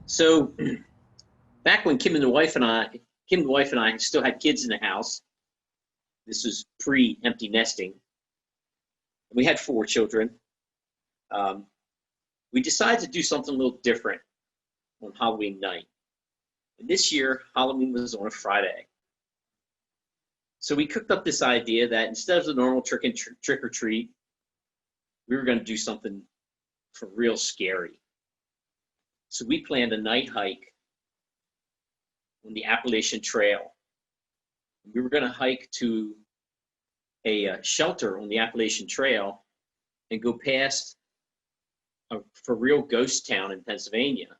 So back when Kim, the wife and I still had kids in the house. This was pre-empty nesting. We had 4 children. Um, we decided to do something a little different on Halloween night. And this year, Halloween was on a Friday. So we cooked up this idea that instead of the normal trick or treat, we were going to do something for real scary. So we planned a night hike on the Appalachian Trail. We were going to hike to a shelter on the Appalachian Trail and go past a for real ghost town in Pennsylvania,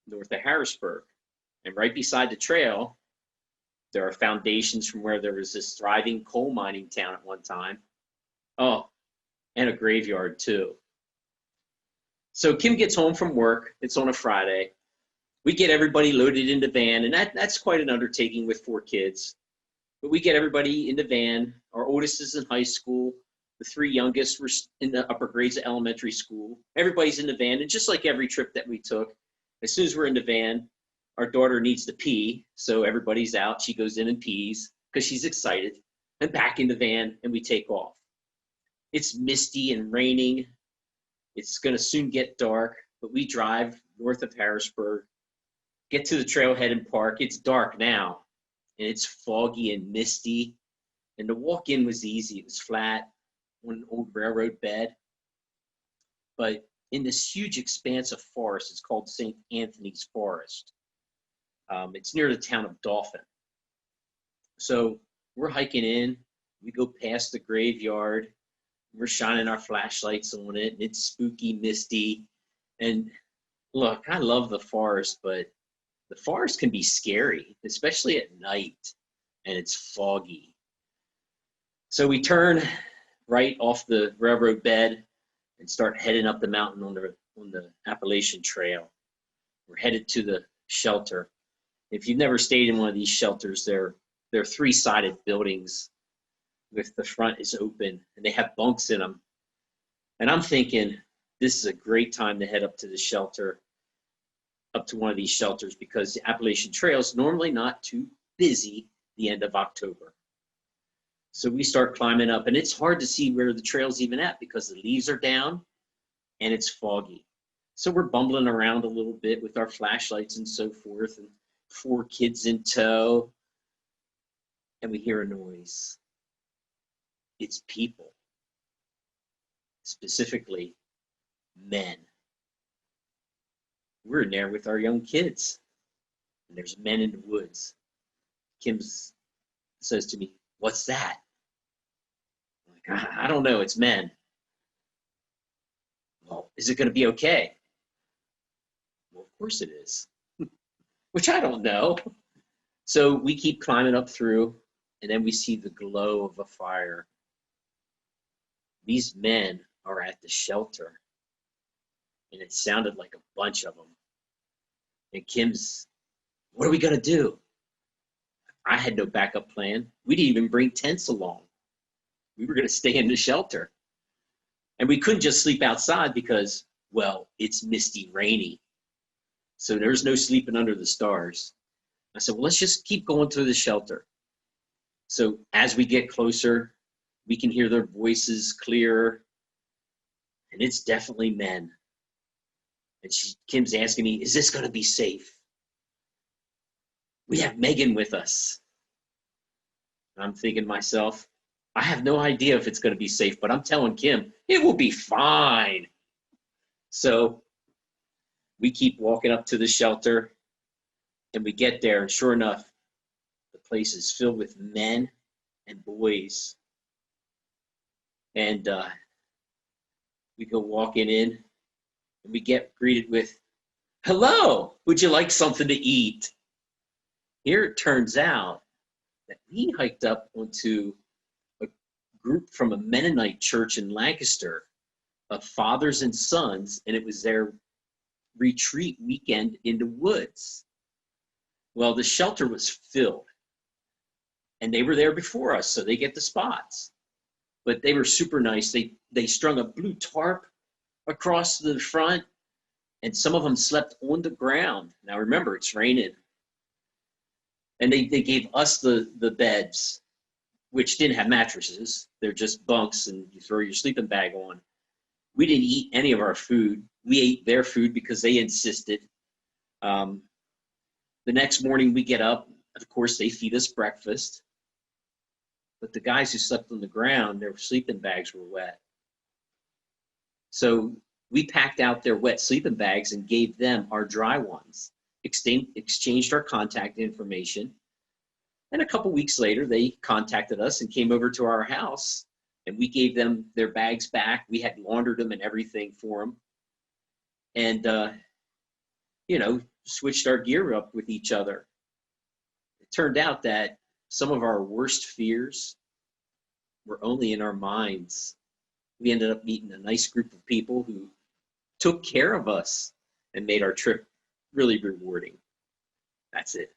north of Harrisburg. And right beside the trail, there are foundations from where there was this thriving coal mining town at one time. Oh, and a graveyard too. So Kim gets home from work. It's on a Friday. We get everybody loaded in the van, and that's quite an undertaking with 4 kids. But we get everybody in the van. Our oldest is in high school. The 3 youngest were in the upper grades of elementary school. Everybody's in the van, and just like every trip that we took, as soon as we're in the van, our daughter needs to pee, so everybody's out. She goes in and pees because she's excited, and back in the van, and we take off. It's misty and raining. It's going to soon get dark, but we drive north of Harrisburg, get to the trailhead and park. It's dark now, and it's foggy and misty, and the walk in was easy. It was flat on an old railroad bed, but in this huge expanse of forest, it's called St. Anthony's Forest. It's near the town of Dauphin. So we're hiking in, we go past the graveyard, we're shining our flashlights on it, and it's spooky, misty. And look, I love the forest, but the forest can be scary, especially at night, and it's foggy. So we turn right off the railroad bed and start heading up the mountain on the Appalachian Trail. We're headed to the shelter. If you've never stayed in one of these shelters, they're 3-sided buildings with the front is open, and they have bunks in them. And I'm thinking this is a great time to head up to the shelter, up to one of these shelters, because the Appalachian Trail is normally not too busy the end of October. So we start climbing up, and it's hard to see where the trail's even at because the leaves are down and it's foggy. So we're bumbling around a little bit with our flashlights and so forth, and 4 kids in tow, and we hear a noise. It's people, specifically men. We're in there with our young kids, and there's men in the woods. Kim says to me, "What's that?" I'm like, I don't know, it's men. Well, is it going to be okay? Well, of course it is. Which I don't know. So we keep climbing up through, and then we see the glow of a fire. These men are at the shelter, and it sounded like a bunch of them. And Kim's, "What are we going to do?" I had no backup plan. We didn't even bring tents along. We were going to stay in the shelter. And we couldn't just sleep outside because, well, it's misty, rainy. So there's no sleeping under the stars. I said, well, let's just keep going to the shelter. So as we get closer, we can hear their voices clearer. And it's definitely men. And Kim's asking me, is this going to be safe? We have Megan with us. And I'm thinking to myself, I have no idea if it's going to be safe, but I'm telling Kim, it will be fine. So we keep walking up to the shelter, and we get there, and sure enough, the place is filled with men and boys. And we go walking in, and we get greeted with, "Hello, would you like something to eat?" Here it turns out that we hiked up onto a group from a Mennonite church in Lancaster of fathers and sons, and it was their retreat weekend in the woods. Well, the shelter was filled, and they were there before us, so they get the spots. But they were super nice. They strung a blue tarp across the front, And some of them slept on the ground. Now remember, it's raining. And they gave us the beds, which didn't have mattresses. They're just bunks, and you throw your sleeping bag on. We didn't eat any of our food. We ate their food because they insisted. The next morning we get up. Of course, they feed us breakfast. But the guys who slept on the ground, their sleeping bags were wet. So we packed out their wet sleeping bags and gave them our dry ones, exchanged our contact information. And a couple weeks later, they contacted us and came over to our house, and we gave them their bags back. We had laundered them and everything for them. And, you know, switched our gear up with each other. It turned out that some of our worst fears were only in our minds. We ended up meeting a nice group of people who took care of us and made our trip really rewarding. That's it.